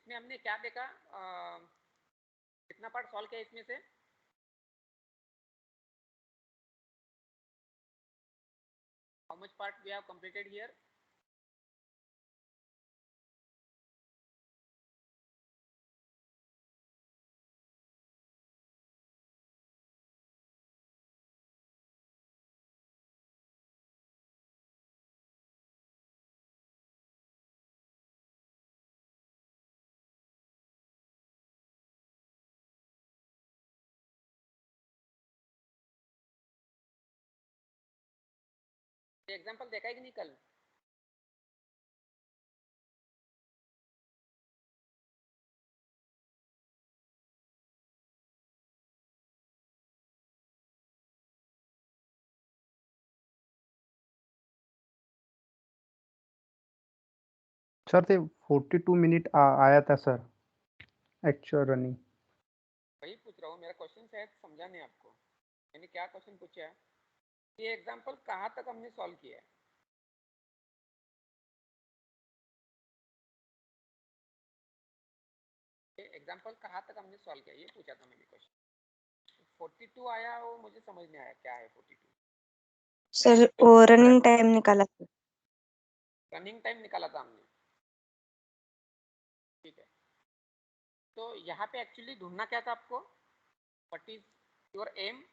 इसमें हमने क्या देखा, कितना पार्ट सॉल्व किया इसमें से? How much part we have completed here? Example देखा है कि नहीं कल? सर ते 42 मिनट आया था सर एक्चुअल रनिंग। वही पूछ रहा हूँ, मेरा क्वेश्चन शायद समझा नहीं आपको। मैंने क्या क्वेश्चन पूछा है, ये एग्जाम्पल कहाँ तक हमने सॉल्व किया है? एग्जाम्पल कहाँ तक हमने सॉल्व किया, ये पूछा था मैंने क्वेश्चन। 42 आया, वो मुझे समझ नहीं आया क्या है 42। सर वो रनिंग टाइम निकाला था। रनिंग टाइम निकाला था हमने, ठीक है। तो यहाँ पे एक्चुअली ढूंढना क्या था आपको? What is your aim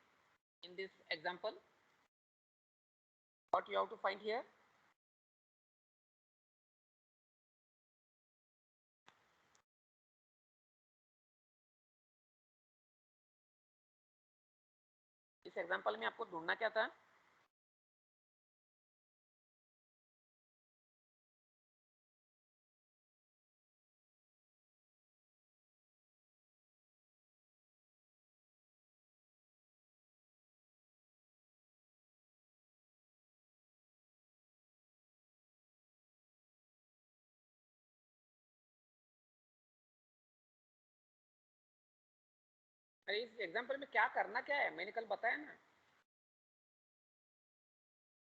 in this example? What you have to find here? इस एग्जाम्पल में आपको ढूंढना क्या था? अरे इस एग्जाम्पल में क्या करना क्या है, मैंने कल बताया ना।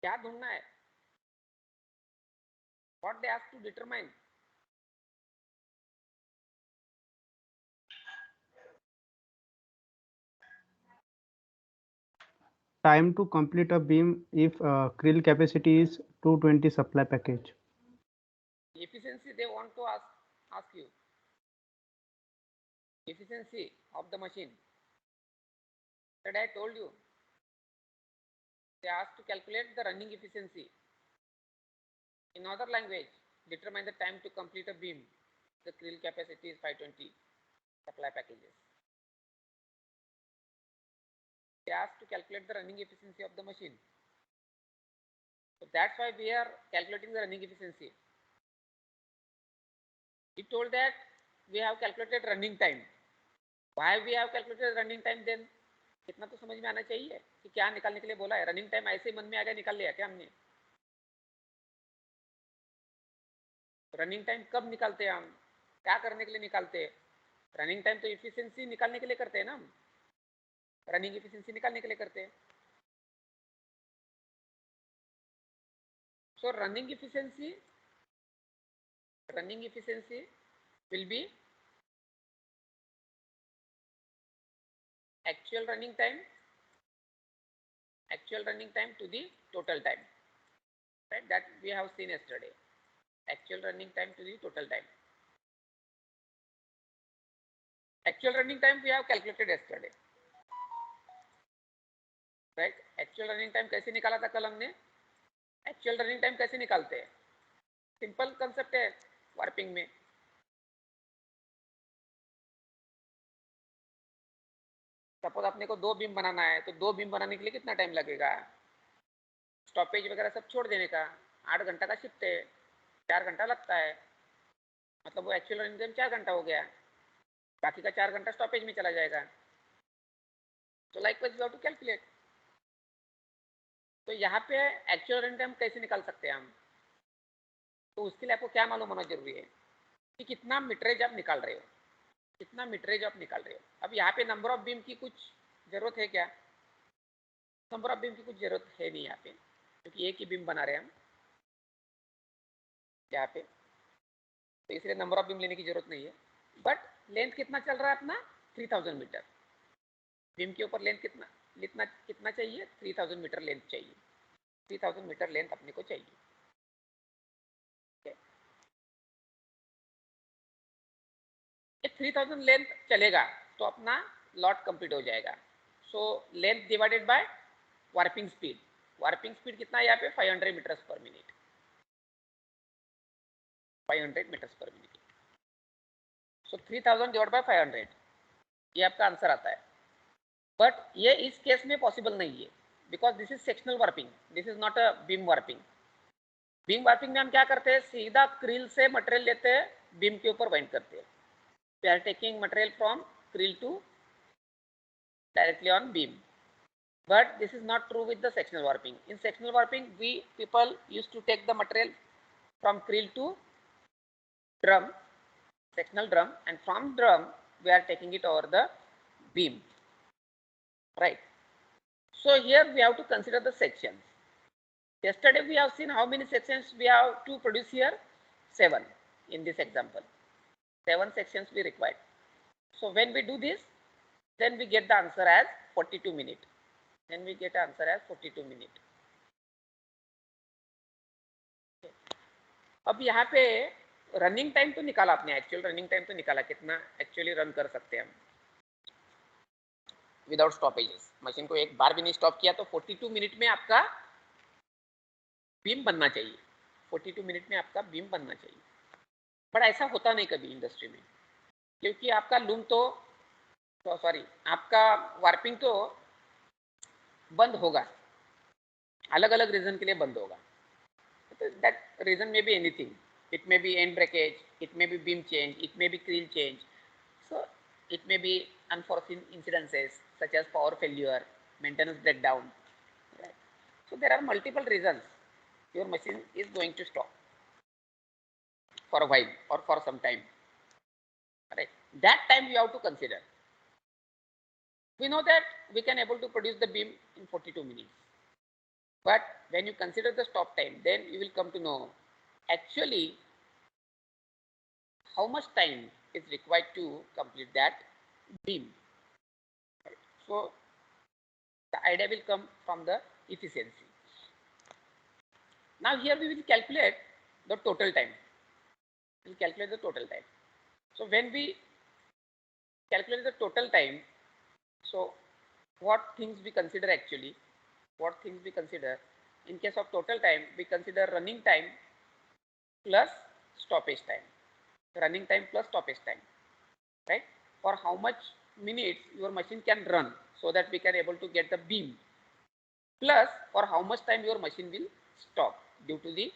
क्या ढूंढना है? What they ask to determine? Time to complete a beam if krill capacity is 220 supply package. Efficiency they want to ask you. Efficiency of the machine. That I told you. They asked to calculate the running efficiency. In other language, determine the time to complete a beam. The krill capacity is 520 supply packages. They asked to calculate the running efficiency of the machine. So that's why we are calculating the running efficiency. He told that we have calculated running time. Why we have calculated running time then? इतना तो समझ में आना चाहिए कि क्या निकालने के लिए बोला है। रनिंग टाइम ऐसे मन में आ गया, निकाल लिया क्या हमने? रनिंग टाइम कब निकालते हैं हम? क्या करने के लिए निकालते हैं? रनिंग टाइम तो इफिशिएंसी निकालने के लिए करते हैं ना हम। रनिंग इफिशिएंसी निकालने के लिए करते हैं। सो running efficiency will be actual running time to the total time, right? That we have seen yesterday. Actual running time to the total time. Actual running time we have calculated yesterday, right? Actual running time कैसे निकाला था कल हमने? Actual running time कैसे निकालते हैं? Simple concept है warping में। सपोज अपने को 2 बीम बनाना है, तो 2 बीम बनाने के लिए कितना टाइम लगेगा? स्टॉपेज वगैरह सब छोड़ देने का 8 घंटा का शिफ्ट है, 4 घंटा लगता है। मतलब वो एक्चुअल रनिंग टाइम 4 घंटा हो गया, बाकी का 4 घंटा स्टॉपेज में चला जाएगा। तो likewise you have to calculate. तो यहाँ पे एक्चुअल रनिंग टाइम कैसे निकाल सकते हैं हम? तो उसके लिए आपको क्या मालूम होना जरूरी है कि कितना मीटरेज आप निकाल रहे हो, कितना मीटरेज आप निकाल रहे हो। अब यहाँ पे नंबर ऑफ बीम की कुछ जरूरत है क्या? नंबर ऑफ बीम की कुछ जरूरत है नहीं यहाँ पे, क्योंकि एक ही बीम बना रहे हैं हम यहाँ पे, तो इसलिए नंबर ऑफ बीम लेने की जरूरत नहीं है। बट लेंथ कितना चल रहा है अपना 3000 मीटर। बीम के ऊपर लेंथ कितना चाहिए 3000 मीटर लेंथ चाहिए, 3000 मीटर लेंथ अपने को चाहिए। ये 3000 लेंथ चलेगा तो अपना लॉट कंप्लीट हो जाएगा। So length divided by warping speed, warping speed कितना है यहाँ पे 500 meters per minute, 500 meters per minute. So 3000 divide by 500, ये आपका आंसर आता है। बट ये इस केस में पॉसिबल नहीं है because this is sectional warping, this is not a beam warping. Beam warping में हम क्या करते हैं, सीधा क्रिल से मटेरियल लेते हैं, बीम के ऊपर बाइंड करते हैं। We are taking material from creel to directly on beam, but this is not true with the sectional warping. In sectional warping we people used to take the material from krill to drum, sectional drum, and from drum we are taking it over the beam, right? So here we have to consider the sections. Yesterday we have seen how many sections we have to produce here, 7 in this example, 7 sections we required. So when we do this, then we get the answer as 42 minutes. Then we get answer as 42 minutes. अब यहाँ पे running time तो निकाला आपने, actual running time तो निकाला, कितना actually run कर सकते हैं हम विदाउट स्टॉपेजेस। मशीन को एक बार भी नहीं स्टॉप किया तो 42 मिनट में आपका बीम बनना चाहिए, 42 मिनट में आपका बीम बनना चाहिए। बट ऐसा होता नहीं कभी इंडस्ट्री में, क्योंकि आपका लूम तो सॉरी आपका वार्पिंग तो बंद होगा, अलग अलग रीजन के लिए बंद होगा। That reason may be anything. It may be end breakage, it may be beam change, it may be creel change. So it may be unforeseen incidences such as power failure, maintenance breakdown. Right? So there are multiple reasons your machine is going to stop for a while or for some time. Right? That time you have to consider. We know that we can able to produce the beam in 42 minutes. But when you consider the stop time, then you will come to know actually how much time is required to complete that beam. Right. So the idea will come from the efficiency. Now here we will calculate the total time. We will calculate the total time. So when we calculate the total time, so what things we consider actually? What things we consider? In case of total time, we consider running time plus stoppage time. Running time plus stoppage time, right? For how much minutes your machine can run, so that we can able to get the beam, plus for how much time your machine will stop due to the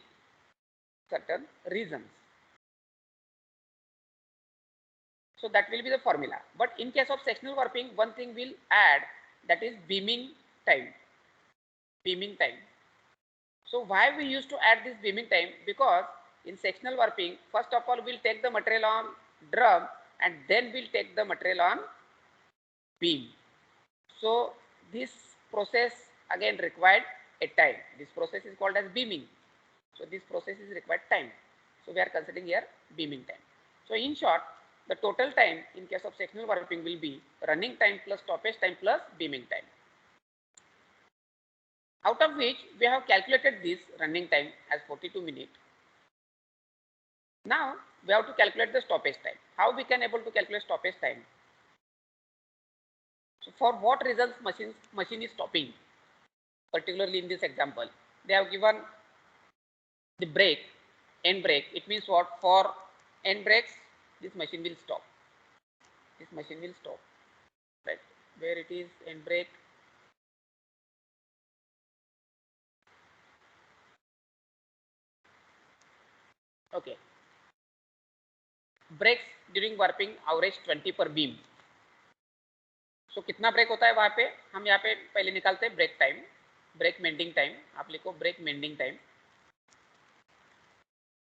certain reasons. So that will be the formula. But in case of sectional warping, one thing will add, that is beaming time. Beaming time. So why we used to add this beaming time? Because in sectional warping, first of all we'll take the material on drum and then we'll take the material on beam. So this process again required a time. This process is called as beaming. So this process is required time. So we are considering here beaming time. So in short, the total time in case of sectional warping will be running time plus stoppage time plus beaming time. Out of which we have calculated this running time as 42 minutes. Now we have to calculate the stoppage time. How we can able to calculate stoppage time? So for what reasons machine is stopping? Particularly in this example, they have given the brake, end brake. It means what? For end brakes, this machine will stop. This machine will stop. Right? Where it is end brake? Okay. Brakes during warping average 20 per beam. So कितना break होता है वहां पे? हम यहाँ पे पहले निकालते हैं break time, break mending time. आप लिखो break mending time,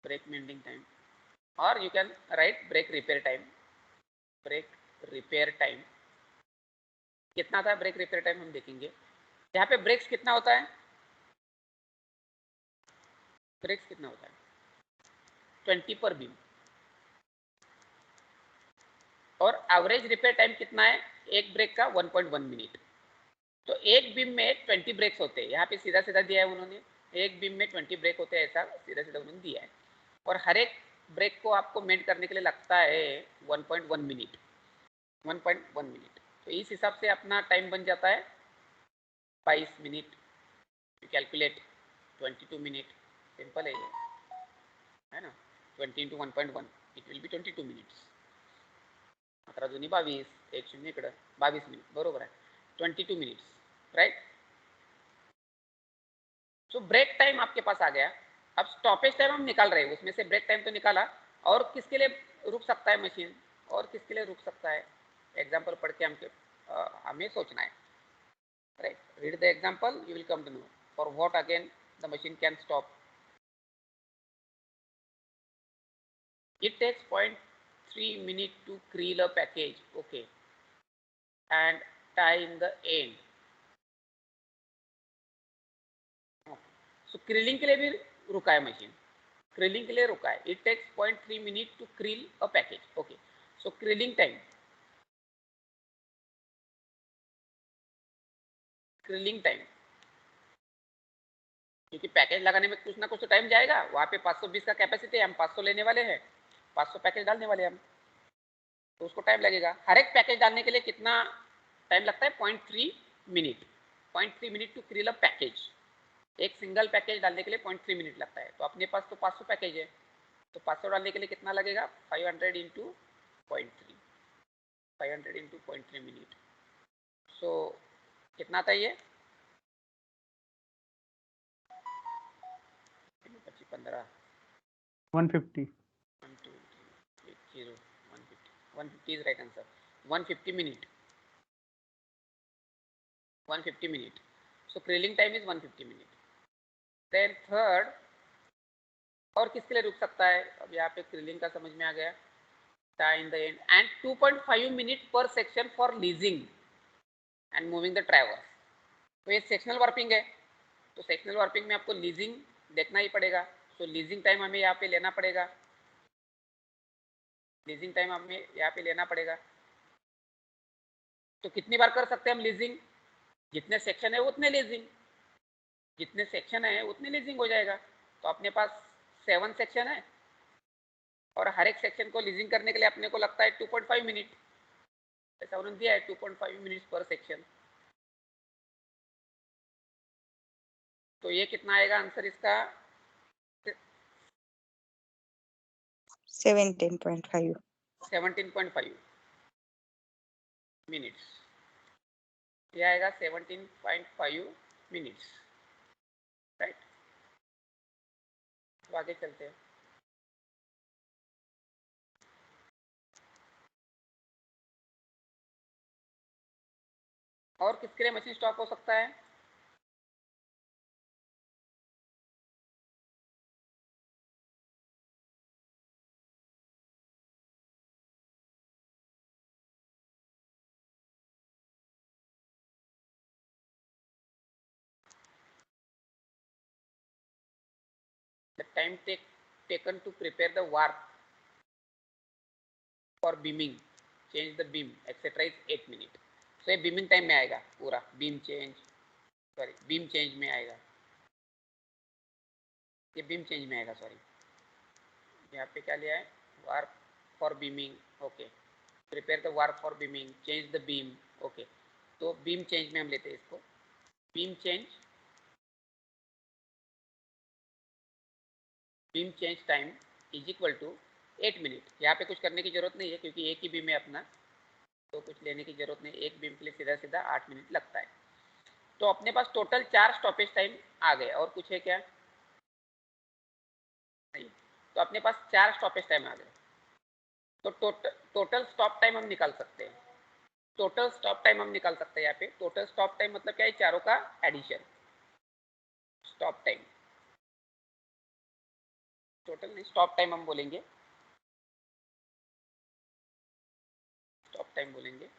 break mending time, और you can write break repair time. Break repair time कितना था? ब्रेक रिपेयर टाइम हम देखेंगे। यहाँ पे ब्रेक्स कितना होता है? ब्रेक्स कितना होता है? 20 पर बीम। और एवरेज रिपेयर टाइम कितना है एक ब्रेक का 1.1 मिनट। तो एक बीम में 20 ब्रेक्स होते हैं, यहाँ पे सीधा सीधा दिया है उन्होंने, एक बीम में 20 ब्रेक होते हैं, ऐसा सीधा सीधा उन्होंने दिया है। और हर एक ब्रेक को आपको मेंट करने के लिए लगता है 1.1 मिनट, 1.1 मिनट। तो इस हिसाब से अपना टाइम बन जाता है 22 minute. You calculate 22 minute, simple है ये, है ना। 20 into 1.1 it will be 22 minutes. 11 दूनी 22, एक शून्य इकडं 22 मिनिट, बरोबर आहे, 22 minutes, right. So break time आपके पास आ गया। अब स्टॉपेज टाइम हम निकाल रहे हैं, उसमें से ब्रेक टाइम तो निकाला, और किसके लिए रुक सकता है मशीन, और किसके लिए रुक सकता है, एग्जाम्पल पढ़ के हमें सोचना है, right. Read the example, you will come to know for what again the machine can stop. It takes 0.3 minute to creel a package, okay, and tie in the end. So क्रीलिंग के लिए भी रुका है मशीन, क्रीलिंग के लिए रुका है। It takes 0.3 minute to creel a package, okay. So creeling time, creeling time, क्योंकि पैकेज लगाने में कुछ ना कुछ तो टाइम जाएगा। वहाँ पे 520 का कैपेसिटी है, हम 500 लेने वाले हैं, 500 पैकेज डालने वाले हैं हम, तो उसको टाइम लगेगा। हर एक पैकेज डालने के लिए कितना टाइम लगता है 0.3 minute, 0.3 minute to creel a package. एक सिंगल पैकेज डालने के लिए 0.3 मिनट लगता है। तो अपने पास तो 500 पैकेज है, तो 500 डालने के लिए कितना लगेगा 500 इंटू 0.3, 500 इंटू 0.3 मिनट। सो कितना था ये 25 15 150 1 2 3 0 150 is right answer, 150 minute, 150 minute. So creeling time is 150 minute. Then third, और किसके लिए रुक सकता है, अब यहाँ पे क्रीलिंग का समझ में आ गया, tie in the end, and 2.5 minute per section for leasing and moving the traverse. तो ये सेक्शनल वर्पिंग है, तो सेक्शनल वर्पिंग में आपको लीजिंग देखना ही पड़ेगा। तो लीजिंग टाइम हमें यहाँ पे लेना पड़ेगा, लीजिंग टाइम हमें यहाँ पे लेना पड़ेगा। तो कितनी बार कर सकते हैं हम लीजिंग, जितने सेक्शन है उतने लीजिंग, जितने सेक्शन है उतने लीजिंग हो जाएगा। तो अपने पास 7 सेक्शन है, और हर एक सेक्शन को लीजिंग करने के लिए अपने को लगता है 2.5 मिनट, ऐसा उन्होंने दिया है 2.5 मिनट्स पर सेक्शन। तो ये कितना आएगा आंसर इसका 17.5 17.5 मिनट्स, ये आएगा 17.5 मिनट्स, राइट। तो आगे चलते हैं। और किसके लिए मशीन स्टॉप हो सकता है, the time taken to prepare the warp for beaming, change the beam etc is 8 minute. तो ये बीमिंग टाइम में आएगा पूरा, beam change, sorry beam change में आएगा, ये बीम चेंज में आएगा, सॉरी यहाँ पे क्या लिया है, warp for beaming, okay, prepare the warp for beaming, change the beam, okay. तो बीम चेंज में हम लेते हैं इसको, beam change time is equal to 8 minute. यहाँ पे कुछ करने की जरूरत नहीं है, क्योंकि एक ही बीम है अपना, तो कुछ लेने की जरूरत नहीं, एक बीम के लिए सीधा सीधा 8 मिनट लगता है। तो अपने पास टोटल 4 स्टॉपेज टाइम आ गए, और कुछ है क्या, नहीं। तो अपने पास 4 स्टॉपेज टाइम आ गए। तो टोटल स्टॉप टाइम हम निकाल सकते हैं, टोटल स्टॉप टाइम हम निकाल सकते हैं। यहाँ पे टोटल स्टॉप टाइम मतलब क्या है, चारों का एडिशन, स्टॉप टाइम, टोटल नहीं स्टॉप टाइम हम बोलेंगे, स्टॉप टाइम बोलेंगे,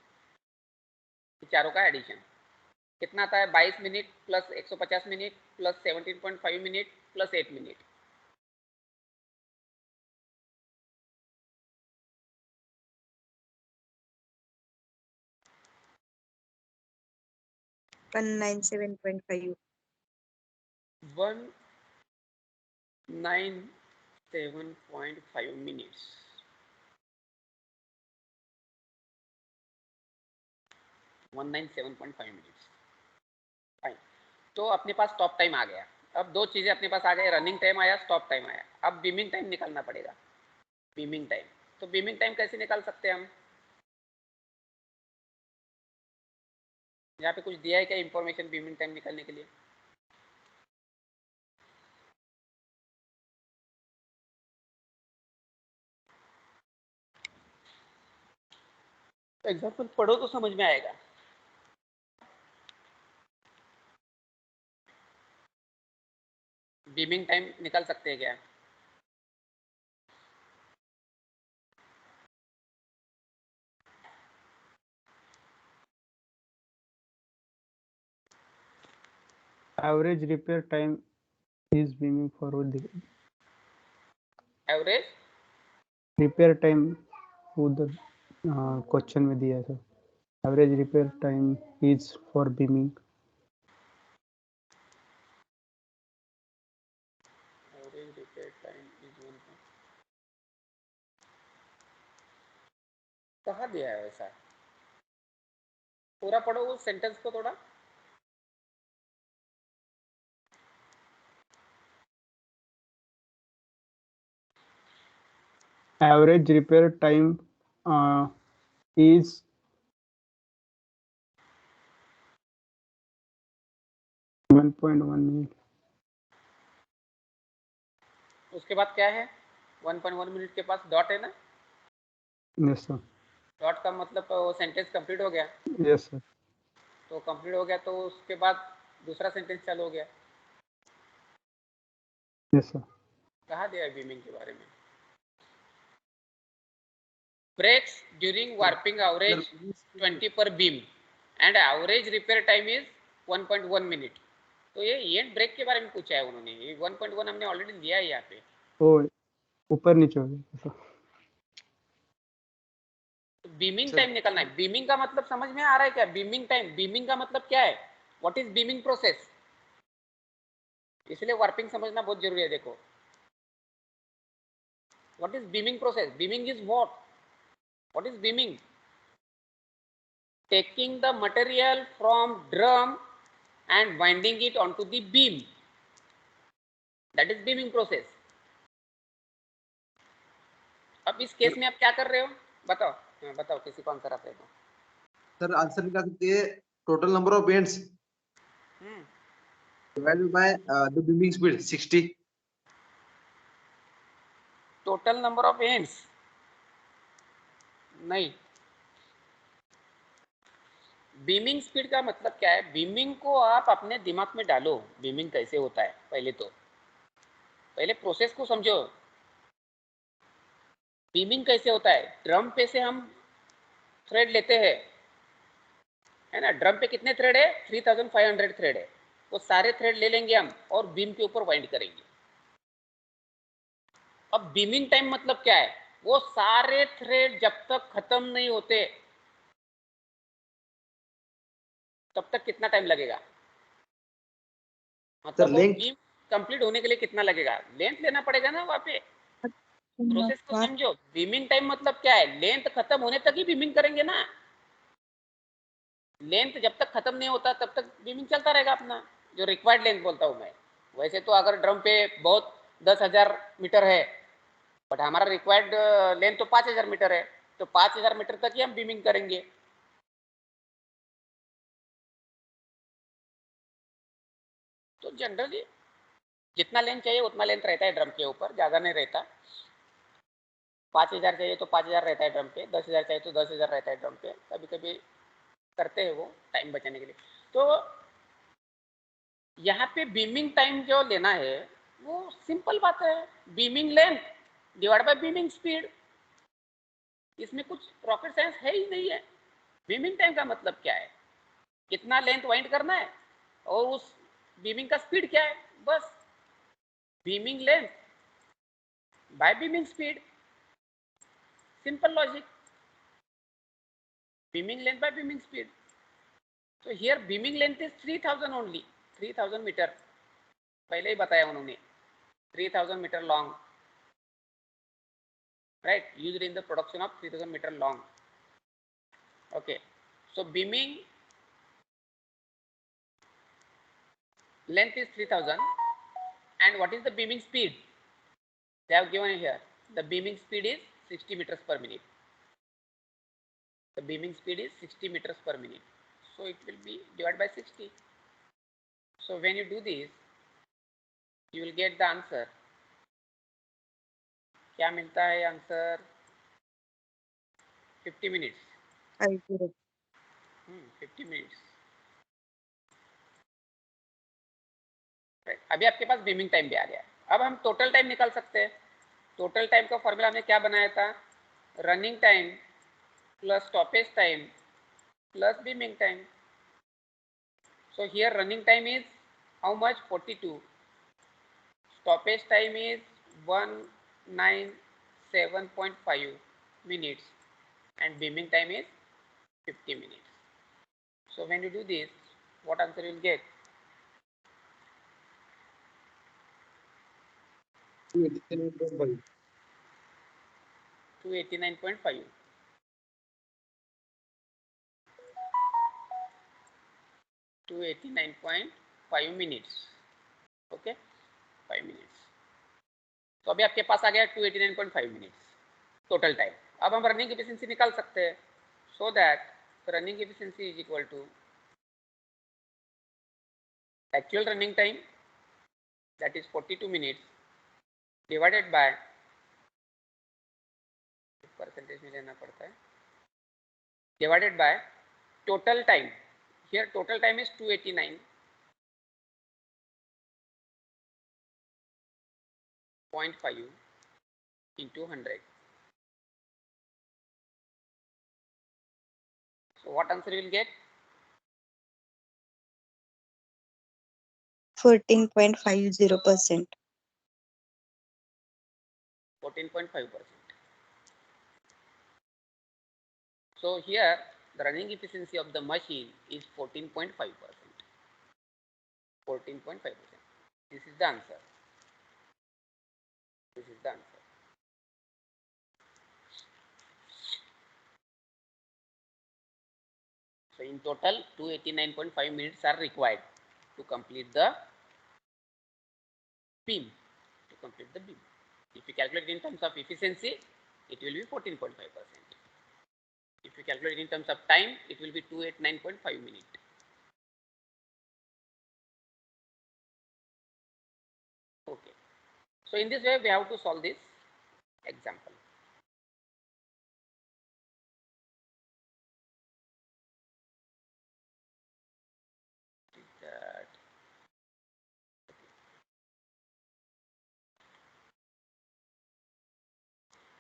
चारों का एडिशन कितना आता है 22 minute plus 150 minute plus 17.5 minute plus 8 minute. 197.5. 197.5 minutes. 197.5 minutes. Fine. तो अपने पास स्टॉप टाइम आ गया। अब दो चीजें अपने पास आ गई, रनिंग टाइम आया, स्टॉप टाइम आया। अब बीमिंग टाइम निकालना पड़ेगा। बीमिंग टाइम, तो बीमिंग टाइम कैसे निकाल सकते हैं हम? यहाँ पे कुछ दिया है क्या इंफॉर्मेशन बीमिंग टाइम निकालने के लिए? एग्जाम्पल पढ़ो तो समझ में आएगा। बीमिंग टाइम निकाल सकते हैं क्या? Average repair time is beaming forward the average repair time उधर क्वेश्चन में दिया है sir. Average repair time is for beaming. Average repair time is 1. कहाँ दिया है वैसा? पूरा पढ़ो उस सेंटेंस को थोड़ा। Average repair time is 1.1 minute. उसके बाद क्या है? 1.1 मिनट के पास डॉट है ना? Yes sir. डॉट का मतलब वो सेंटेंस कंप्लीट हो गया। Yes sir. तो कंप्लीट हो गया तो उसके बाद दूसरा सेंटेंस चालू हो गया। Yes sir. कहाँ दिया है बीमिंग के बारे में? ब्रेक्स ड्यूरिंग वार्पिंग एवरेज 20 पर beam and average repair time is 1.1 minute. तो ये एंड ब्रेक के बारे में पूछा है उन्होंने। ये 1.1 हमने ऑलरेडी लिया है यहाँ पे। ओ ऊपर नीचे हो गया। बीमिंग टाइम निकालना है। बीमिंग का मतलब समझ में आ रहा है क्या? बीमिंग टाइम, बीमिंग का मतलब क्या है? What is beaming process? इसलिए वार्पिंग समझना बहुत जरूरी है। देखो, what is beaming process? Beaming is what is beaming? Taking the material from drum and winding it onto the beam, that is beaming process. अब इस केस में आप क्या कर रहे हो बताओ? बताओ किसी को आंसर आता है तो। सर आंसर निकाल सकते हैं total number of bends divided by the beaming speed 60। Total number of ends नहीं, बीमिंग स्पीड का मतलब क्या है? बीमिंग को आप अपने दिमाग में डालो, बीमिंग कैसे होता है। पहले प्रोसेस को समझो। बीमिंग कैसे होता है? ड्रम पे से हम थ्रेड लेते हैं, है ना? ड्रम पे कितने थ्रेड है? 3500 थ्रेड है। वो सारे थ्रेड ले लेंगे हम और बीम के ऊपर वाइंड करेंगे। अब बीमिंग टाइम मतलब क्या है? वो सारे थ्रेड जब तक खत्म नहीं होते तब तक कितना टाइम लगेगा? मतलब वो बीम कंप्लीट होने के लिए कितना लगेगा? लेंथ लेना पड़ेगा ना वहां पे। प्रोसेस को समझो। बीमिंग टाइम मतलब क्या है? लेंथ खत्म होने तक ही बीमिंग करेंगे ना। लेंथ जब तक खत्म नहीं होता तब तक बीमिंग चलता रहेगा अपना, जो रिक्वायर्ड लेंथ बोलता हूं मैं। वैसे तो अगर ड्रम पे बहुत 10,000 मीटर है, बट हमारा रिक्वायर्ड लेंथ तो 5,000 मीटर है, तो 5,000 मीटर तक ही हम बीमिंग करेंगे। तो जनरली जितना लेंथ चाहिए उतना लेंथ रहता है ड्रम के ऊपर, ज्यादा नहीं रहता। 5,000 चाहिए तो 5,000 रहता है ड्रम पे, 10,000 चाहिए तो 10,000 रहता है ड्रम पे। कभी कभी करते हैं वो टाइम बचाने के लिए। तो यहाँ पे बीमिंग टाइम जो लेना है वो सिंपल बात है, beaming length divide by beaming speed. इसमें कुछ रॉकेट साइंस है ही नहीं है। बीमिंग टाइम का मतलब क्या है? कितना लेंथ वाइंड करना है और उस बीमिंग का स्पीड क्या है, बस। Beaming length bye beaming speed, simple logic. Beaming length bye beaming speed. So here beaming length is 3000 only, 3000 meter. पहले ही बताया उन्होंने 3000 meter long, right, used in the production of 3000 meter long. Okay, so beaming length is 3000, and what is the beaming speed? They have given here. The beaming speed is 60 meters per minute. The beaming speed is 60 meters per minute. So it will be divided by 60. So when you do this, you will get the answer. क्या मिलता है answer? 50 minutes. 50 minutes. अभी आपके पास beaming time भी आ गया. अब हम total time निकाल सकते हैं. टोटल टाइम का फॉर्मूला हमने क्या बनाया था? Running time plus stoppage time plus beaming time. So here running time is how much? 42. Stoppage time is 197.5 minutes and beaming time is 50 minutes. So when you do this, what answer you will get? 289.5. 289.5. To 89.5 minutes. Okay, 5 minutes. तो अभी आपके पास आ गया 289.5 minutes total time. अब हम running efficiency निकाल सकते हैं. So that running efficiency is equal to actual running time, that is 42 minutes, divided by percentage में लेना पड़ता है, divided by total time. Here total time is 289.5 into 100. So what answer you will get? 14.50%. 14.5%. So here the running efficiency of the machine is 14.5%. 14.5%. This is the answer. This is the answer. So in total 289.5 minutes are required to complete the beam. To complete the beam. If you calculate in terms of efficiency, it will be 14.5%. If you calculate in terms of time, it will be 289.5 minutes. Okay. So in this way, we have to solve this example.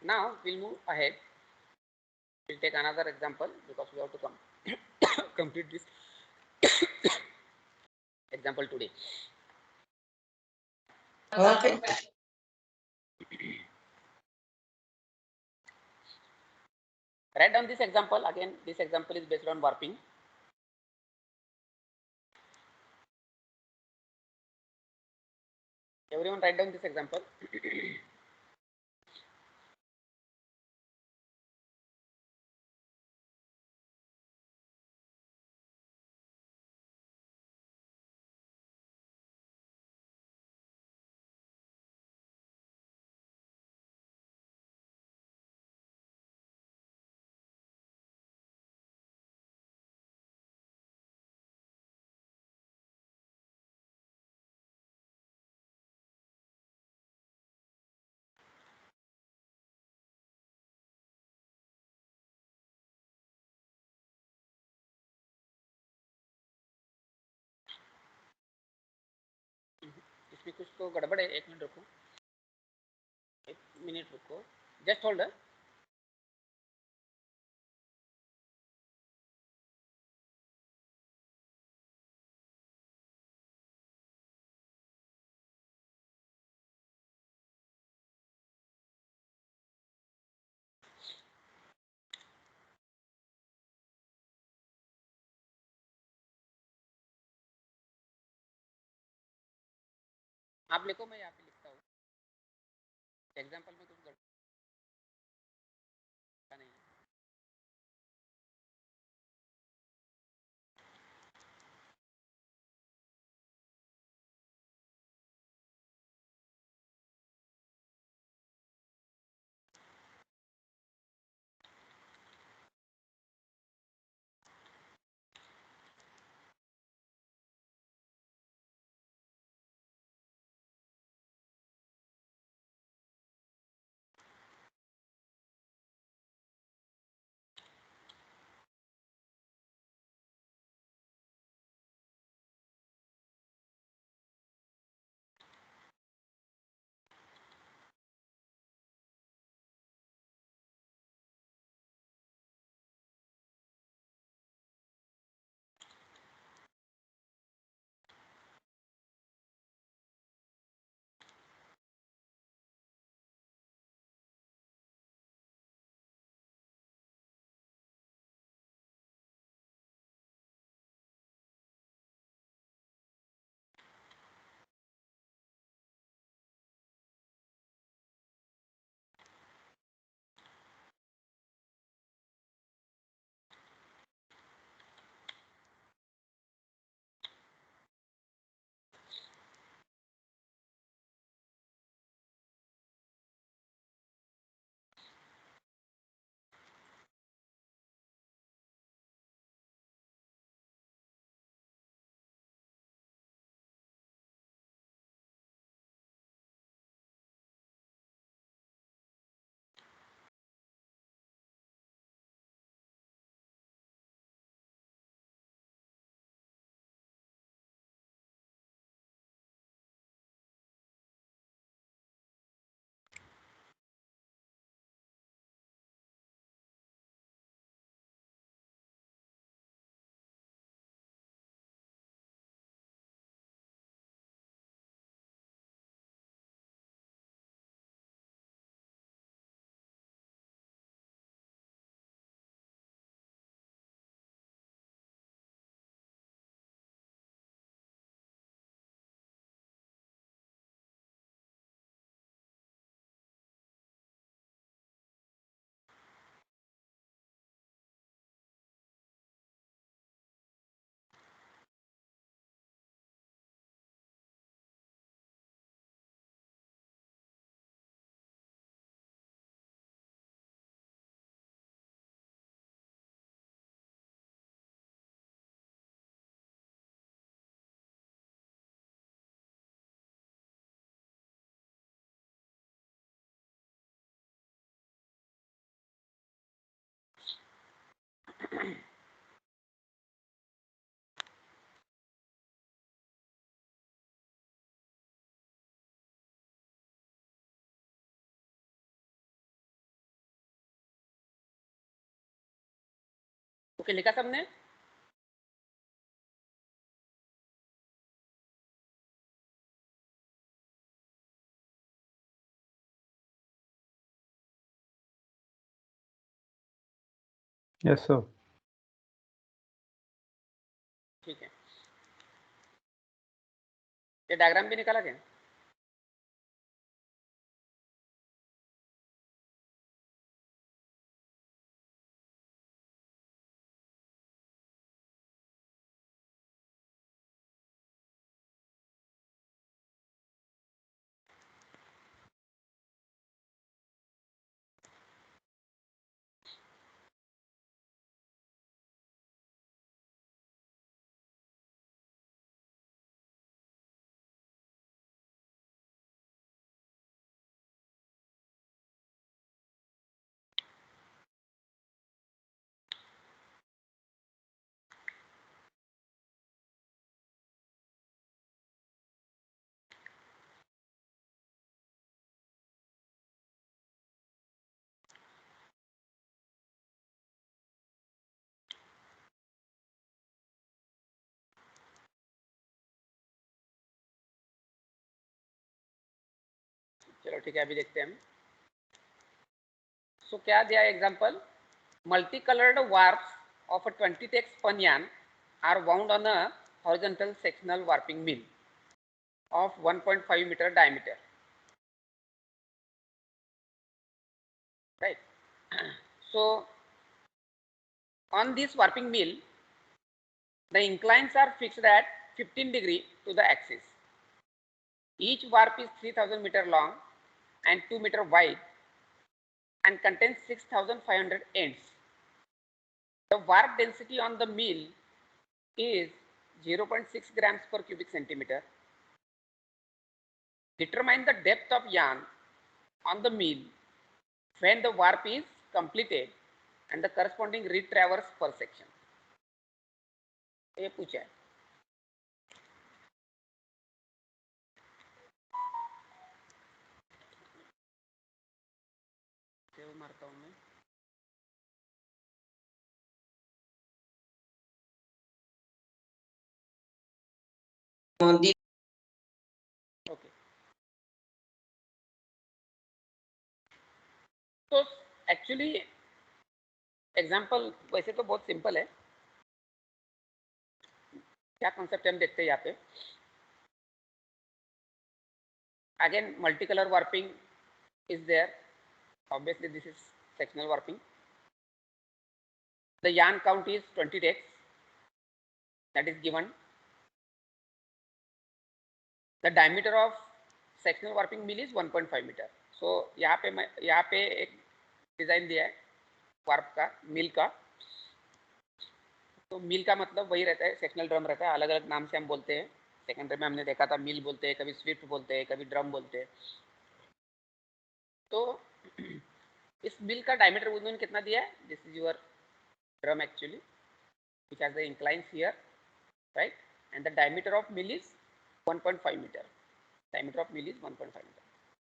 Now we'll move ahead. We'll take another example because we have to complete this example today. Okay. Write down this example. Again, this example is based on warping. Everyone write down this example. इसमें कुछ तो गड़बड़ है. 1 minute रुको. 1 minute रुको. Just hold. आप लिखो, मैं यहाँ पे लिखता हूँ। एग्जाम्पल में कुछ गड़बड़ नहीं है। ओके, लिखा सबने? Yes sir. ठीक है, ये डायग्राम भी निकाला क्या? चलो ठीक है, अभी देखते हैं हम। सो क्या दिया example? Multi coloured warps of a 20x spun yarn are wound on a horizontal sectional warping mill of 1.5 meter diameter, right? So on this warping mill, the inclines are fixed at 15 degree to the axis. Each warp is 3000 meter long and 2 meter wide and contains 6500 ends. The warp density on the mill is 0.6 grams per cubic centimeter. Determine the depth of yarn on the mill when the warp is completed and the corresponding retraverse per section. ये पूछा है. Save मारता हूँ मैं. Okay. तो actually example वैसे तो बहुत सिंपल है. क्या कॉन्सेप्ट हम देखते हैं यहाँ पे. Again multi colour warping is there. Obviously this is sectional warping. The yarn count is 20 takes, that is given. The diameter of sectional warping mill is 1.5 meter. So यहाँ पे एक डिजाइन दिया है वार्प का, मिल का. तो मिल का मतलब वही रहता है, सेक्शनल ड्रम रहता है. अलग अलग नाम से हम बोलते हैं. सेकेंडरी में हमने देखा था मिल बोलते हैं, कभी स्विफ्ट बोलते हैं, कभी ड्रम बोलते हैं. तो इस मिल का डायमीटर उन्होंने कितना दिया है. This is your drum actually which has the inclines here, right? And the diameter of mill is 1.5 meter. Diameter of mill is 1.5 meter.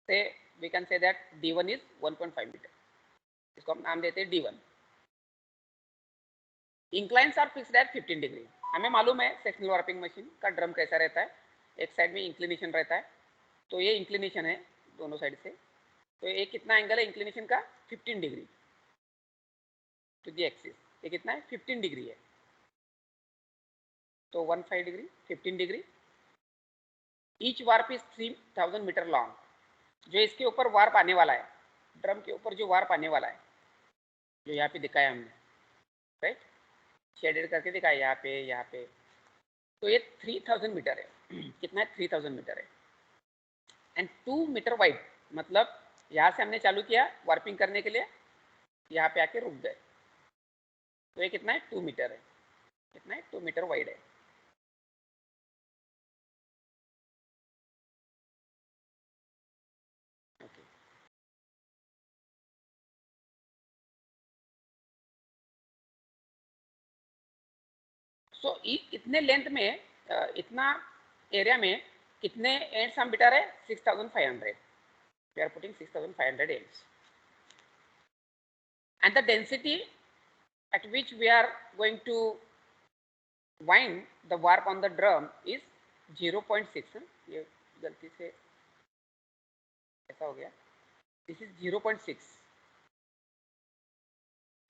Say we can say that D1 is 1.5 meter. इसको हम नाम देते हैं D1. Inclines are fixed at 15 degree. हमें मालूम है sectional warping machine का drum कैसा रहता है. एक साइड में इंक्लिनेशन रहता है. तो ये इंक्लिनेशन है दोनों साइड से. तो ये कितना एंगल है इंक्लिनेशन का. 15 डिग्री टू दी एक्सिस. ये कितना है. 15 डिग्री है. तो 15 degree, 15 degree. Each warp is 3000 meter long. जो इसके ऊपर वार्प आने वाला है, ड्रम के ऊपर जो वार्प आने वाला है, जो यहाँ पे दिखाया हमने, राइट, शेडेड करके दिखाया यहाँ पे. तो ये 3000 मीटर है. कितना है. 3000 मीटर है. And 2 meter wide. मतलब यहाँ से हमने चालू किया वार्पिंग करने के लिए, यहाँ पे आके रुक गए. तो ये कितना है. 2 मीटर है. कितना है. 2 मीटर वाइड है. सो इतने लेंथ में, इतना एरिया में कितने एंड्स हम बिठा रहे. 6500. We are putting 6500 ends. And the density at which we are going to wind the warp on the drum is 0.6. ये गलती से ऐसा हो गया. This is 0.6.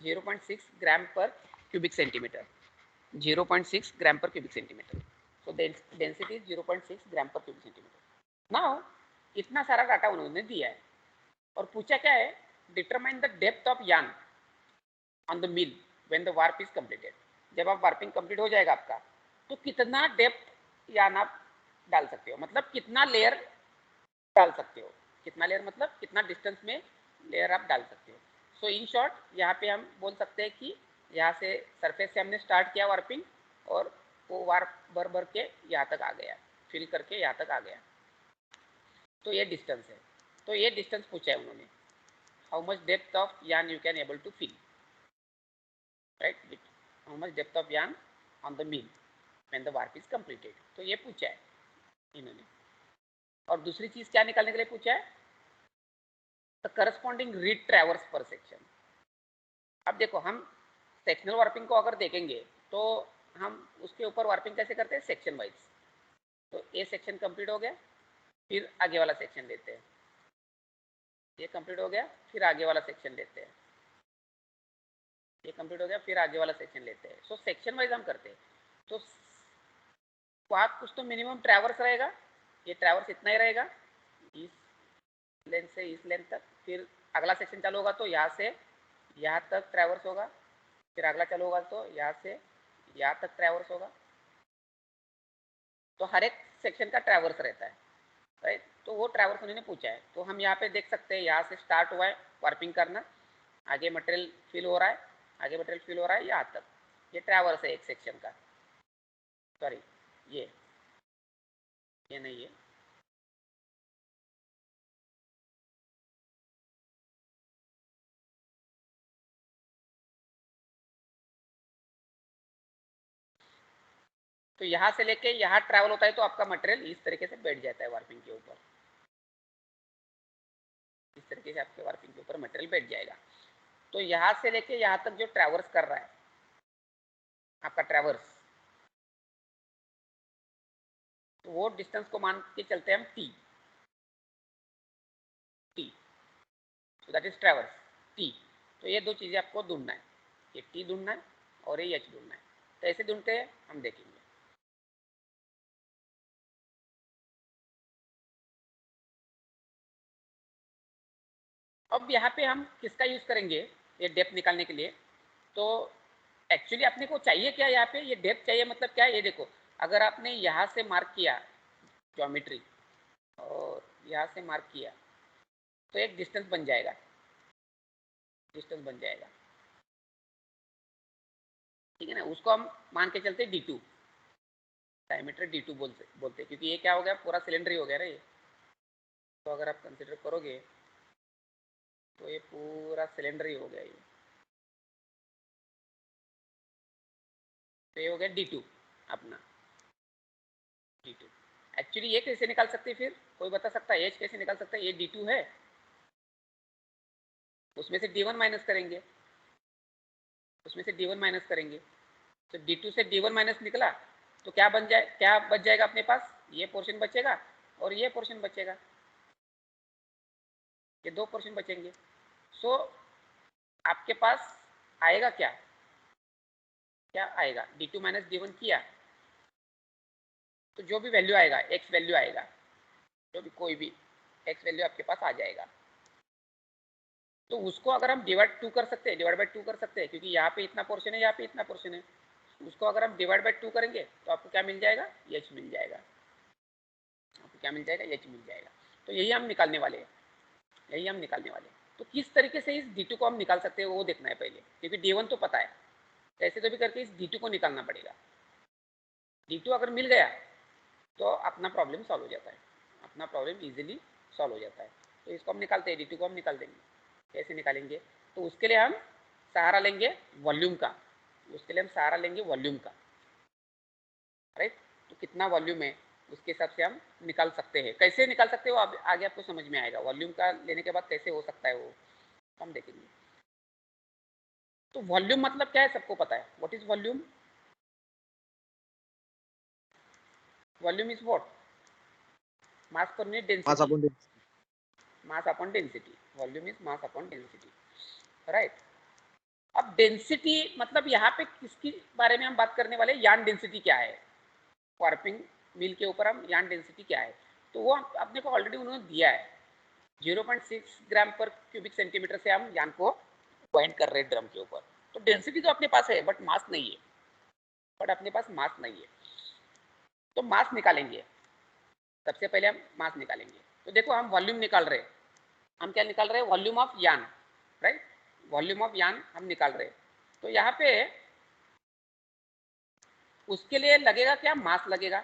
0.6 gram per cubic centimeter. 0.6 gram per cubic centimeter. So the density is 0.6 gram per cubic centimeter. Now इतना सारा data उन्होंने दिया है और पूछा क्या है. Determine the depth of yarn on the mill when the warp is completed. जब आप वार्पिंग कंप्लीट हो जाएगा आपका, तो कितना डेप्थ यार्न आप डाल सकते हो. मतलब कितना लेयर डाल सकते हो. कितना लेयर मतलब कितना डिस्टेंस में लेयर आप डाल सकते हो. सो इन शॉर्ट यहाँ पे हम बोल सकते हैं कि यहाँ से सरफेस से हमने स्टार्ट किया वार्पिंग और वो वार्प भर भर के यहाँ तक आ गया, फिल करके यहाँ तक आ गया. तो ये डिस्टेंस है. तो ये डिस्टेंस पूछा है उन्होंने. How much depth of yarn you can able to fill, right? How much depth of yarn on the mill when the warp is completed. तो ये पूछा है इन्होंने. और दूसरी चीज क्या निकालने के लिए पूछा है. the corresponding retraverse per section. अब देखो हम सेक्शनल वार्पिंग को अगर देखेंगे तो हम उसके ऊपर वार्पिंग कैसे करते हैं. Section wise. तो ये सेक्शन कंप्लीट हो गया, फिर आगे वाला सेक्शन लेते हैं. ये कंप्लीट हो गया, फिर आगे वाला सेक्शन लेते हैं. ये कंप्लीट हो गया, फिर आगे वाला सेक्शन लेते हैं. सो सेक्शन वाइज हम करते हैं. तो वहाँ कुछ तो मिनिमम ट्रैवर्स रहेगा ये ट्रैवर्स इतना ही रहेगा, इस लेंथ से इस लेंथ तक। फिर अगला सेक्शन चालू होगा तो यहाँ से यहाँ तक ट्रैवर्स होगा, फिर अगला चालू होगा तो यहाँ से यहाँ तक ट्रैवर्स होगा। तो हर एक सेक्शन का ट्रैवर्स रहता है, राइट। तो वो ट्रैवर्स उन्होंने पूछा है, तो हम यहाँ पे देख सकते हैं यहाँ से स्टार्ट हुआ है वार्पिंग करना, आगे मटेरियल फिल हो रहा है, आगे मटेरियल फिल हो रहा है यहाँ तक। ये ट्रैवर्स है एक सेक्शन का, सॉरी ये नहीं है, तो यहाँ से लेके यहाँ ट्रैवल होता है तो आपका मटेरियल इस तरीके से बैठ जाता है वार्पिंग के ऊपर, इस तरीके से आपके वार्पिंग के ऊपर मटेरियल बैठ जाएगा। तो यहाँ से लेके यहाँ तक जो ट्रैवर्स कर रहा है आपका ट्रैवर्स, तो वो डिस्टेंस को मान के चलते हैं हम T, so that is traverse T. तो ये दो चीजें आपको ढूंढना है, ये टी ढूंढना है और ये एच ढूंढना है। तो ऐसे ढूंढते हैं हम देखेंगे। अब यहाँ पे हम किसका यूज करेंगे ये डेप्थ निकालने के लिए? तो एक्चुअली अपने को चाहिए क्या यहाँ पे, ये डेप्थ चाहिए मतलब क्या है, ये देखो अगर आपने यहाँ से मार्क किया ज्योमेट्री और यहाँ से मार्क किया तो एक डिस्टेंस बन जाएगा, डिस्टेंस बन जाएगा, ठीक है ना। उसको हम मान के चलते D2, डायमीटर D2 बोलते क्योंकि ये क्या हो गया, पूरा सिलेंडर ही हो गया ना ये। तो अगर आप कंसिडर करोगे तो ये पूरा सिलेंडर ही हो गया ये, तो ये हो गया D2 अपना D2। एक्चुअली ये कैसे निकाल सकते हैं फिर, कोई बता सकता है एच कैसे निकाल सकता है? ये D2 है, उसमें से D1 माइनस करेंगे, उसमें से D1 माइनस करेंगे, तो D2 से D1 माइनस निकला तो क्या बन जाए, क्या बच जाएगा अपने पास? ये पोर्शन बचेगा और ये पोर्शन बचेगा, ये दो पोर्शन बचेंगे। सो आपके पास आएगा क्या, क्या आएगा? D2 माइनस D1 किया तो जो भी वैल्यू आएगा, एक्स वैल्यू आएगा, जो भी कोई भी एक्स वैल्यू आपके पास आ जाएगा। तो उसको अगर हम डिवाइड 2 कर सकते हैं, डिवाइड बाई 2 कर सकते हैं क्योंकि यहाँ पे इतना पोर्शन है, यहाँ पे इतना पोर्शन है। उसको अगर हम डिवाइड बाई 2 करेंगे तो आपको क्या मिल जाएगा? एच मिल जाएगा, आपको क्या मिल जाएगा? एच मिल जाएगा। तो यही हम निकालने वाले हैं, यही हम निकालने वाले हैं। तो किस तरीके से इस D2 को हम निकाल सकते हैं वो देखना है पहले, क्योंकि D1 तो पता है, कैसे तो भी करके इस D2 को निकालना पड़ेगा। D2 अगर मिल गया तो अपना प्रॉब्लम सॉल्व हो जाता है, अपना प्रॉब्लम इजीली सॉल्व हो जाता है। तो इसको हम निकालते हैं, D2 को हम निकाल देंगे। कैसे निकालेंगे? तो उसके लिए हम सहारा लेंगे वॉल्यूम का, उसके लिए हम सहारा लेंगे वॉल्यूम का, राइट। तो कितना वॉल्यूम है उसके हिसाब से हम निकाल सकते हैं। कैसे निकाल सकते हो आगे आपको समझ में आएगा, वॉल्यूम का लेने के बाद कैसे हो सकता है वो हम देखेंगे। तो वॉल्यूम मतलब क्या है सबको पता है, what is volume? Volume is what? Mass per unit density, mass upon density. Volume is mass upon density, right. अब डेंसिटी मतलब यहाँ पे किसकी बारे में हम बात करने वाले, यार्न डेंसिटी क्या है, वार्पिंग मिल के ऊपर हम यार्न डेंसिटी क्या है, तो वो अपने को ऑलरेडी उन्होंने दिया है। 0.6 ग्राम पर क्यूबिक सेंटीमीटर से हम यार्न को बाइंड कर रहे हैं ड्रम के ऊपर। तो डेंसिटी तो अपने पास है बट मास नहीं है, बट अपने पास मास नहीं है। तो मास निकालेंगे, सबसे पहले हम मास निकालेंगे। तो देखो हम वॉल्यूम निकाल रहे हैं, हम क्या निकाल रहे हैं? Volume of yarn, right. Volume of yarn हम निकाल रहे हैं। तो यहाँ पे उसके लिए लगेगा क्या? मास लगेगा,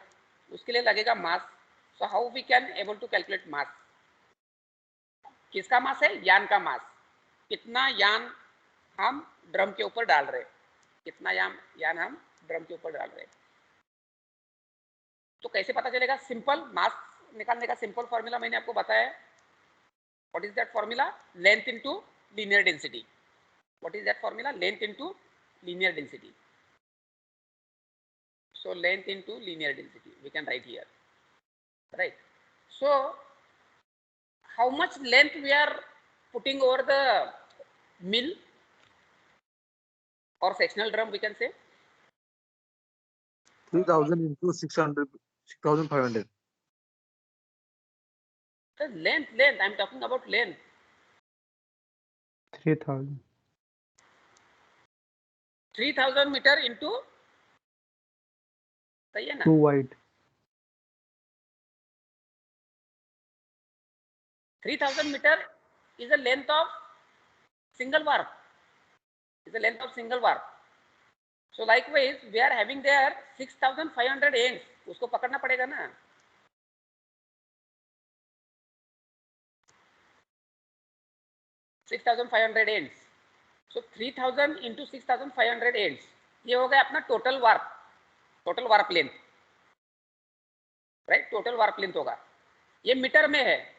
उसके लिए लगेगा mass. So how we can able to calculate mass? किसका मास है? यान का मास। कितना यान हम ड्रम के ऊपर डाल रहे हैं, कितना यान हम ड्रम के ऊपर डाल रहे हैं। तो कैसे पता चलेगा? सिंपल, मास निकालने का सिंपल फॉर्मूला मैंने आपको बताया। What is that formula? Length into linear density. What is that formula? Length into linear density. So length into linear density we can write here, right. So how much length we are putting over the mill or sectional drum, we can say 3000 into 600, 6500. The length. I'm talking about length. 3000. 3000 meter into, सही है ना? Too wide. 3000 meter is the length of single warp. Is the length of single warp. So likewise, we are having there 6500 ends. उसको पकड़ना पड़ेगा ना? $6,500 ends. So 3000 into 6500 ends. ये हो गया अपना total warp length. Right? Total warp length होगा. ये मीटर में है.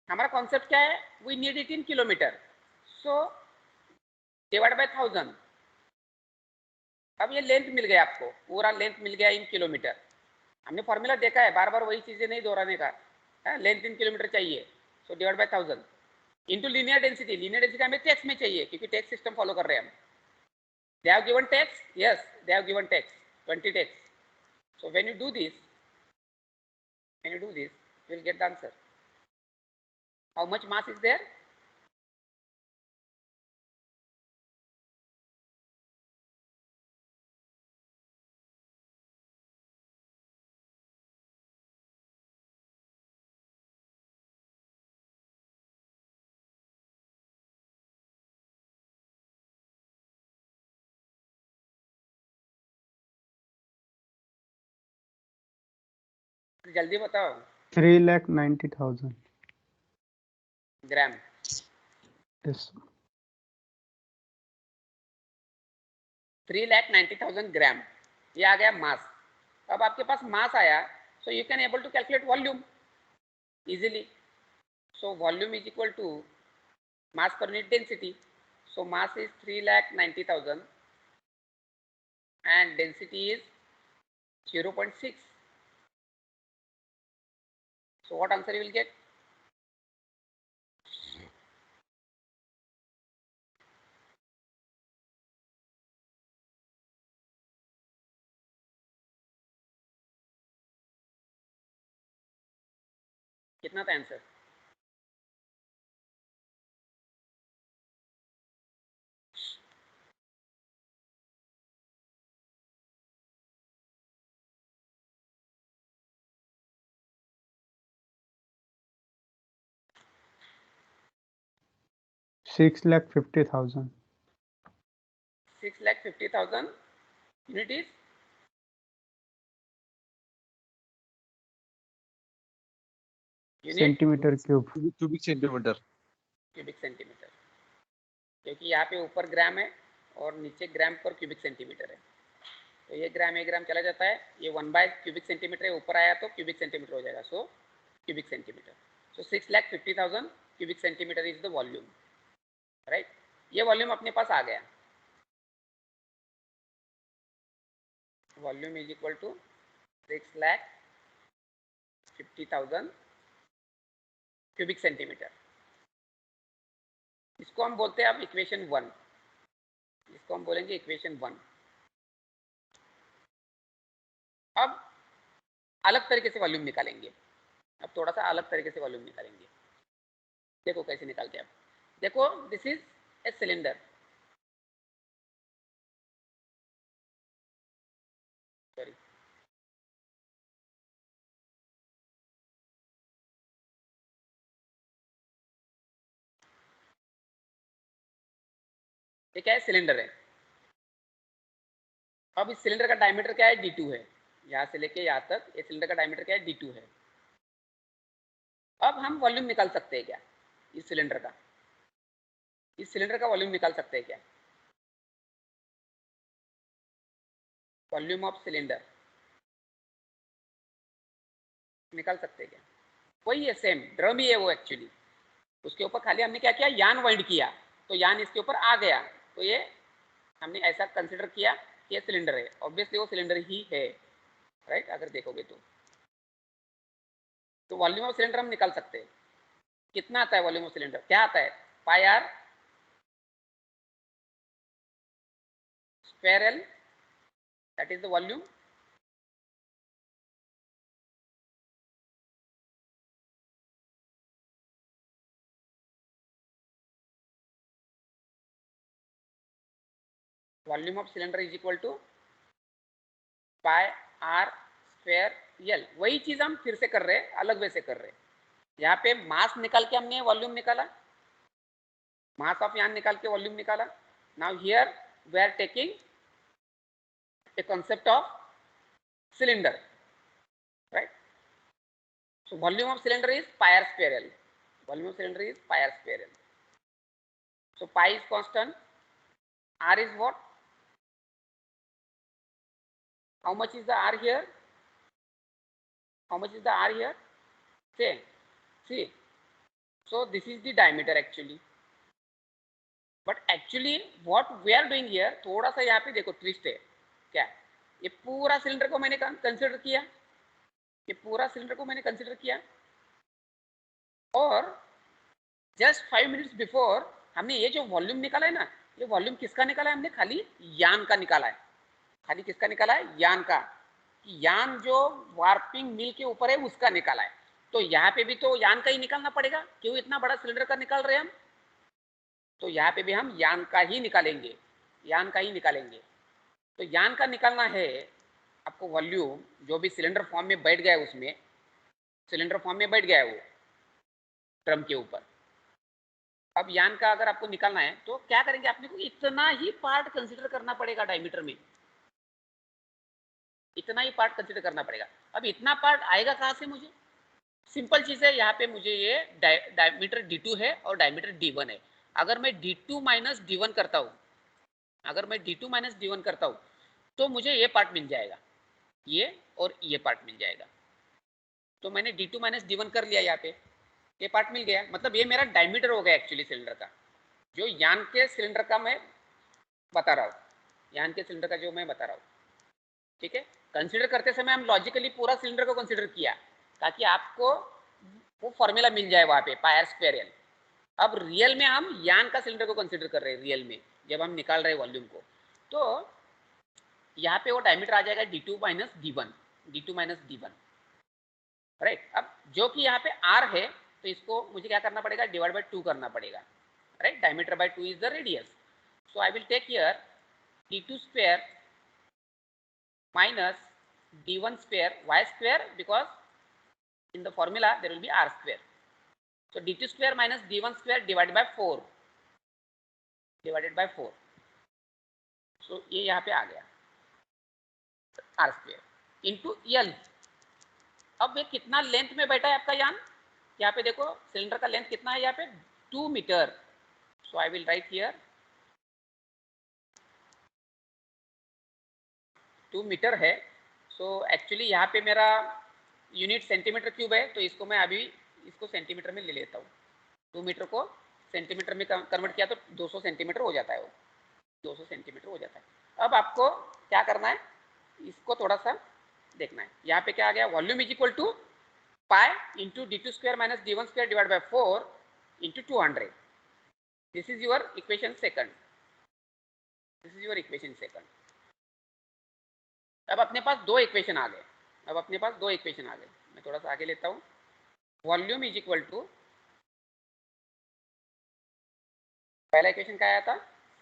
हमारा कॉन्सेप्ट क्या है? We need it in kilometer. So divided by 1000. अब ये लेंथ मिल गया आपको, पूरा लेंथ मिल गया इन किलोमीटर. हमने फॉर्मूला देखा है, बार बार वही चीजें नहीं दोहराने का. लेंथ इन किलोमीटर चाहिए. So divide by 1000 into linear density हमें टेक्स में चाहिए क्योंकि टेक्स सिस्टम फॉलो कर रहे हैं हम. They have given tex, yes they have given tex 20 tex. So when you do this you will get the answer. How much mass is there? जल्दी बताओ. 3,90,000 ग्राम. yes 3,90,000 ग्राम. ये आ गया मास. अब आपके पास मास आया, so you can able to calculate volume easily. So volume is equal to mass per unit density. So mass is 3,90,000 and density is 0.6. So what answer you will get? कितना था आंसर?6,50,000 6,50,000 unit is centimeter cube. cubic centimeter. Cubic centimetre. क्योंकि यहाँ पे ऊपर ग्राम है और नीचे ग्राम पर क्यूबिक सेंटीमीटर है. तो ये ग्राम चला जाता है. ये 1/क्यूबिक सेंटीमीटर है, ऊपर आया तो क्यूबिक सेंटीमीटर हो जाएगा. So cubic centimetre. So 6,50,000 cubic centimetre is the volume. Right. ये वॉल्यूम अपने पास आ गया. Volume is equal to 6,50,000 cubic centimetre. इसको हम बोलते हैं अब इक्वेशन 1. इसको हम बोलेंगे इक्वेशन 1. अब अलग तरीके से वॉल्यूम निकालेंगे. अब थोड़ा सा अलग तरीके से वॉल्यूम निकालेंगे. देखो कैसे निकालते हैं. अब देखो, this is a cylinder. Sorry, ये क्या है? सिलेंडर है. अब इस सिलेंडर का डायमीटर क्या है? d2 है. यहाँ से लेके यहाँ तक ये सिलेंडर का डायमीटर क्या है? d2 है. अब हम वॉल्यूम निकाल सकते हैं क्या इस सिलेंडर का? इस सिलेंडर का वॉल्यूम निकाल सकते हैं क्या? वॉल्यूम ऑफ सिलेंडर निकाल सकते हैं क्या? वही है, सेम ड्रम ही है वो एक्चुअली. उसके ऊपर खाली हमने क्या किया? यान वाइंड किया, तो यान इसके ऊपर आ गया. तो ये हमने ऐसा कंसिडर किया कि ये सिलेंडर है. ऑब्वियसली वो सिलेंडर ही है. राइट. अगर देखोगे तो वॉल्यूम ऑफ सिलेंडर हम निकाल सकते हैं. कितना आता है वॉल्यूम ऑफ सिलेंडर? क्या आता है? Pi r square l, that is the volume. Volume of cylinder is equal to pi r square l. वही चीज हम फिर से कर रहे हैं, अलग वे से कर रहे हैं। यहाँ पे मास निकाल के हमने वॉल्यूम निकाला, मास ऑफ यान निकाल के वॉल्यूम निकाला। Now here we are taking a concept of cylinder, right? So volume of cylinder is pi r square L. Volume of cylinder is pi r square L. So pi is constant, r is what? How much is the r here? How much is the r here? Say, see. So this is the diameter actually. But actually what we are doing here, थोड़ा सा यहाँ पे देखो twist है क्या, ये पूरा cylinder को मैंने कंसिडर किया, ये पूरा सिलेंडर को मैंने कंसिडर किया, और जस्ट 5 मिनट्स बिफोर हमने ये जो वॉल्यूम निकाला है ना, ये वॉल्यूम किसका निकाला है हमने? खाली यान का निकाला है। खाली किसका निकाला है? यान का। यान जो वार्पिंग मिल के ऊपर है उसका निकाला है। तो यहाँ पे भी तो यान का ही निकालना पड़ेगा, क्यों इतना बड़ा सिलेंडर का निकाल रहे हैं हम, तो यहाँ पे भी हम यान का ही निकालेंगे, यान का ही निकालेंगे। तो यान का निकालना है आपको वॉल्यूम, जो भी सिलेंडर फॉर्म में बैठ गया है, उसमें सिलेंडर फॉर्म में बैठ गया है वो ड्रम के ऊपर। अब यान का अगर आपको निकालना है तो क्या करेंगे, आपने को इतना ही पार्ट कंसीडर करना पड़ेगा डायमीटर में, इतना ही पार्ट कंसीडर करना पड़ेगा। अब इतना पार्ट आएगा कहाँ से? मुझे सिंपल चीज है, यहाँ पे मुझे ये डायमीटर D2 है और डायमीटर D1 है। अगर मैं D2 माइनस D1 करता हूँ, अगर मैं D2 माइनस D1 करता हूँ तो मुझे ये पार्ट मिल जाएगा, ये और ये पार्ट मिल जाएगा। तो मैंने D2 माइनस D1 कर लिया, यहाँ पे ये पार्ट मिल गया, मतलब ये मेरा डायमीटर हो गया एक्चुअली सिलेंडर का, जो यान के सिलेंडर का मैं बता रहा हूँ, यान के सिलेंडर का जो मैं बता रहा हूँ। ठीक है, कंसीडर करते समय हम लॉजिकली पूरा सिलेंडर को कंसीडर किया ताकि आपको वो फॉर्मूला मिल जाए वहाँ पे पाई आर स्क्वायर एल। अब रियल में हम यान का सिलेंडर को कंसीडर कर रहे हैं, रियल में जब हम निकाल रहे हैं वॉल्यूम को, तो यहाँ पे वो डायमीटर आ जाएगा D2 minus D1, D2 minus D1, right. अब जो कि यहाँ पे R है तो इसको मुझे क्या करना पड़ेगा? डिवाइड बाय 2 करना पड़ेगा, right. Diameter by 2 is the radius, so I will take here D2 square minus D1 square y square, because in the formula there will be R square. So D2 square minus D1 square divided by 4, divided by 4. So ये यहाँ पे आ गया R square into L। अब ये कितना length में बैठा है आपका यान? यहाँ पे देखो सिलेंडर का लेंथ कितना है यहाँ पे? 2 metre. So I will write here 2 metre है। सो एक्चुअली यहाँ पे मेरा यूनिट सेंटीमीटर क्यूब है, तो इसको मैं अभी इसको सेंटीमीटर में ले लेता हूँ। 2 मीटर को सेंटीमीटर में कन्वर्ट किया तो 200 सेंटीमीटर हो जाता है, वो 200 सेंटीमीटर हो जाता है। अब आपको क्या करना है, इसको थोड़ा सा देखना है। यहाँ पे क्या आ गया? Volume is equal to pi into D2 square minus D1 square divide by 4 into 200। This is your equation second, this is your equation second. अब अपने पास दो इक्वेशन आ गए, अब अपने पास दो इक्वेशन आ गए। मैं थोड़ा सा आगे लेता हूँ। वॉल्यूम इज इक्वल टू, पहला इक्वेशन क्या आया था?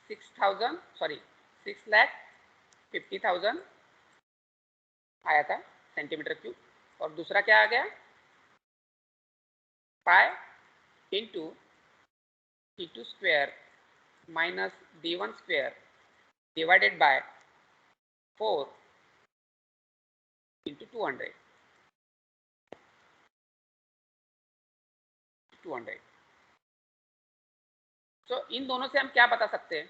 6,50,000 आया था सेंटीमीटर क्यूब, और दूसरा क्या आ गया? पाई into D2 square minus D1 square divided by 4 into 200। तो इन दोनों से हम क्या बता सकते हैं?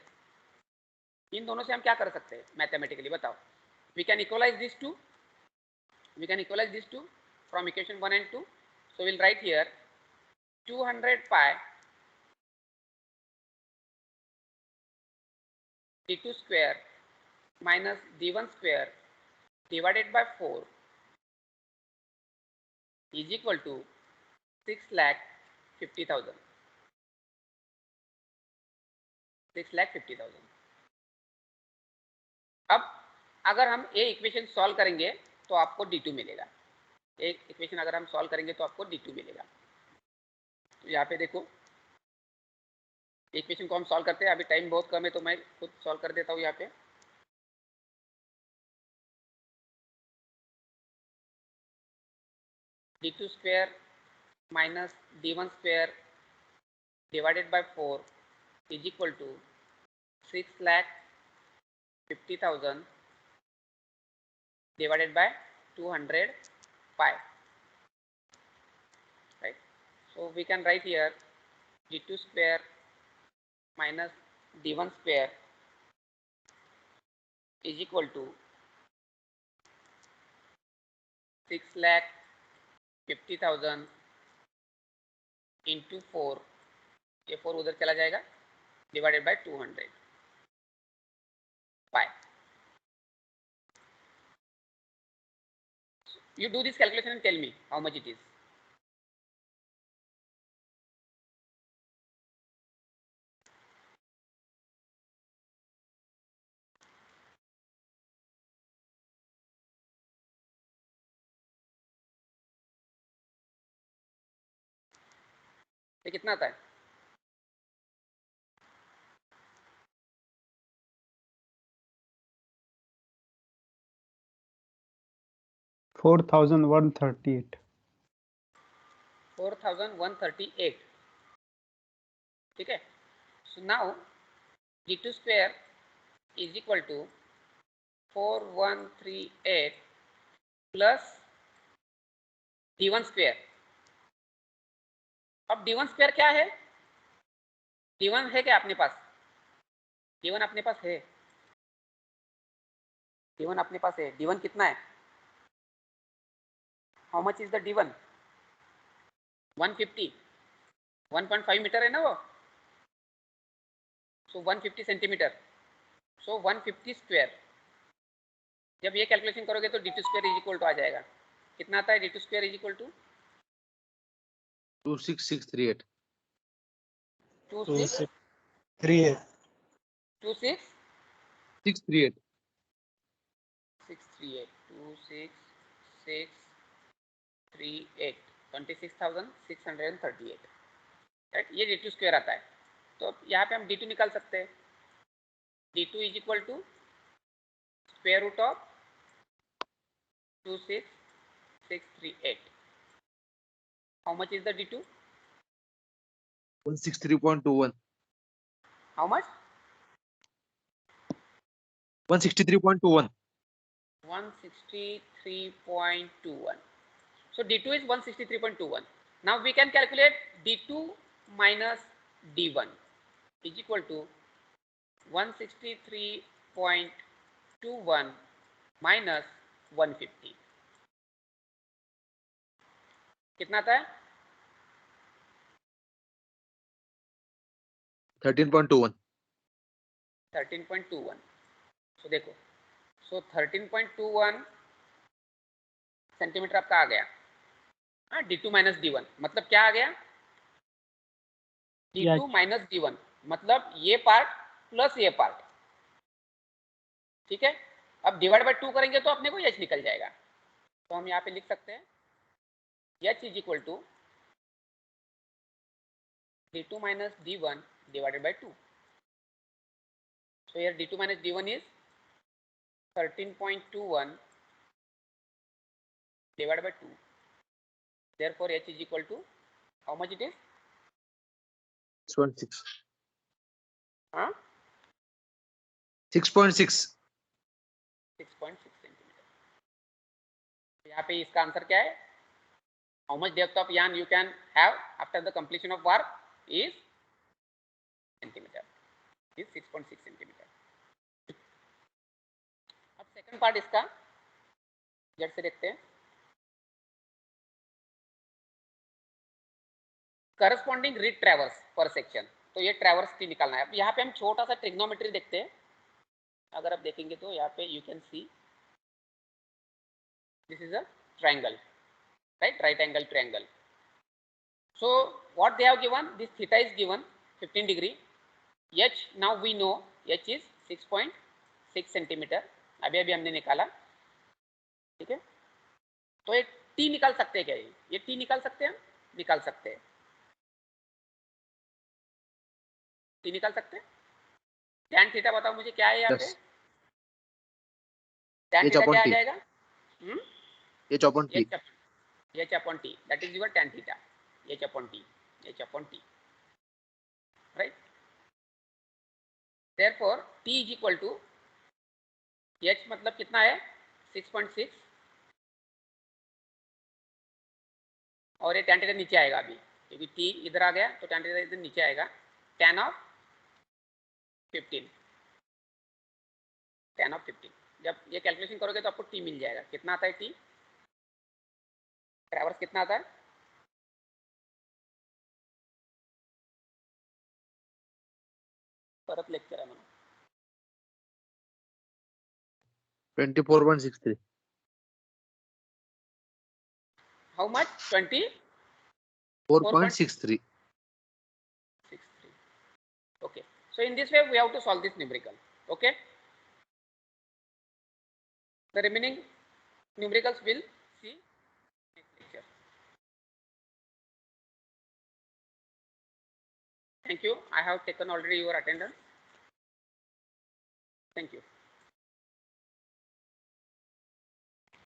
इन दोनों से हम क्या कर सकते हैं मैथमेटिकली? बताओ। We can equalize this to, we can equalize these two from equation 1 and 2. So we'll write here 200 pi D2 square minus D1 square divided by 4 is equal to 6,50,000, 6,50,000। अब अगर हम ये इक्वेशन सॉल्व करेंगे तो आपको D2 मिलेगा। एक equation अगर हम सॉल्व करेंगे तो आपको D2 मिलेगा। तो यहाँ पे देखो इक्वेशन को हम सॉल्व करते हैं, अभी टाइम बहुत कम है तो मैं खुद सॉल्व कर देता हूँ यहाँ पे। d2 square minus d1 square divided by 4 is equal to 6,50,000 divided by 200 pi, right? So we can write here d2 square minus d1 square is equal to 6,50,000 into 4, ये 4 उधर चला जाएगा, divided by 200 pi. You do this calculation and tell me how much it is. ये कितना आता है? 4,138. 4,138. ठीक है. So now d2 square is equal to 4,138 plus d1 square. अब d1 square क्या है? d1 है क्या अपने पास? d1 अपने पास है. d1 अपने पास है. d1 कितना है? How much is the d1? 150. 1.5 metre है ना वो. So 150 centimetre. So 150 square. जब ये कैलकुलेशन करोगे तो d2 square is equal to आ जाएगा. कितना आता है d2 square is equal to? 26638. 2638. 26 638. 638. 26638. 26,638. Right. ये d2 स्क्वायर आता है. तो यहाँ पे हम d2 निकाल सकते हैं. d2 is equal to square root of 26638. How much is the d2? 163.21. How much? 163.21. 163.21. So d2 is 163.21. Now we can calculate d2 minus d1 is equal to 163.21 minus 150. कितना आता है? 13.21. 13.21. So देखो, so 13.21 सेंटीमीटर आपका आ गया. हाँ, d2 minus d1 मतलब क्या आ गया? d2 माइनस d1 मतलब ये पार्ट प्लस ये पार्ट. ठीक है. अब डिवाइड बाय 2 करेंगे तो अपने को h निकल जाएगा. तो हम यहाँ पे लिख सकते हैं h is equal to d2 minus d1 divided by 2. So here d2 minus d1 is 13.21 divided by 2. Therefore h is equal to how much it is? 6.6. Huh? 6.6. 6.6 centimetre. यहाँ पे इसका आंसर क्या है? How much depth of yarn you can have after the completion of work is centimeter. Is 6.6 centimetre. अब second part इसका जट से देखते हैं. करस्पॉन्डिंग रिड ट्रैवर्स पर सेक्शन. तो ये ट्रैवर्स की निकालना है. अब यहाँ पे हम छोटा सा ट्रिग्नोमेट्री देखते हैं. अगर आप देखेंगे तो यहाँ पे you can see this is a triangle, right? Right angle triangle. So what they have given, this theta is given 15 degree. H now we know h is 6.6 centimetre. अभी अभी हमने निकाला. ठीक है. तो ये t निकाल सकते हैं क्या? ये t निकाल सकते हैं? निकाल सकते हैं. t निकाल सकते हैं. tan थीटा बताओ मुझे क्या है यहाँ पे? tan थीटा क्या आ जाएगा? h upon t. h upon t, that is your tan theta, h upon t, right? Therefore t is equal to h मतलब कितना है 6.6 और ये tan थीटा नीचे आएगा अभी क्योंकि t इधर आ गया तो tan थीटा इधर नीचे आएगा tan of 15 जब ये कैलकुलेशन करोगे तो आपको t मिल जाएगा कितना आता है t ट्रैवर्स कितना आता है परत लेक्चर है म्हणून 24.63. how much 20 4.63. 63. Okay, so in this way we have to solve this numerical. Okay, the remaining numericals will see next lecture. Thank you. I have taken already your attendance. Thank you.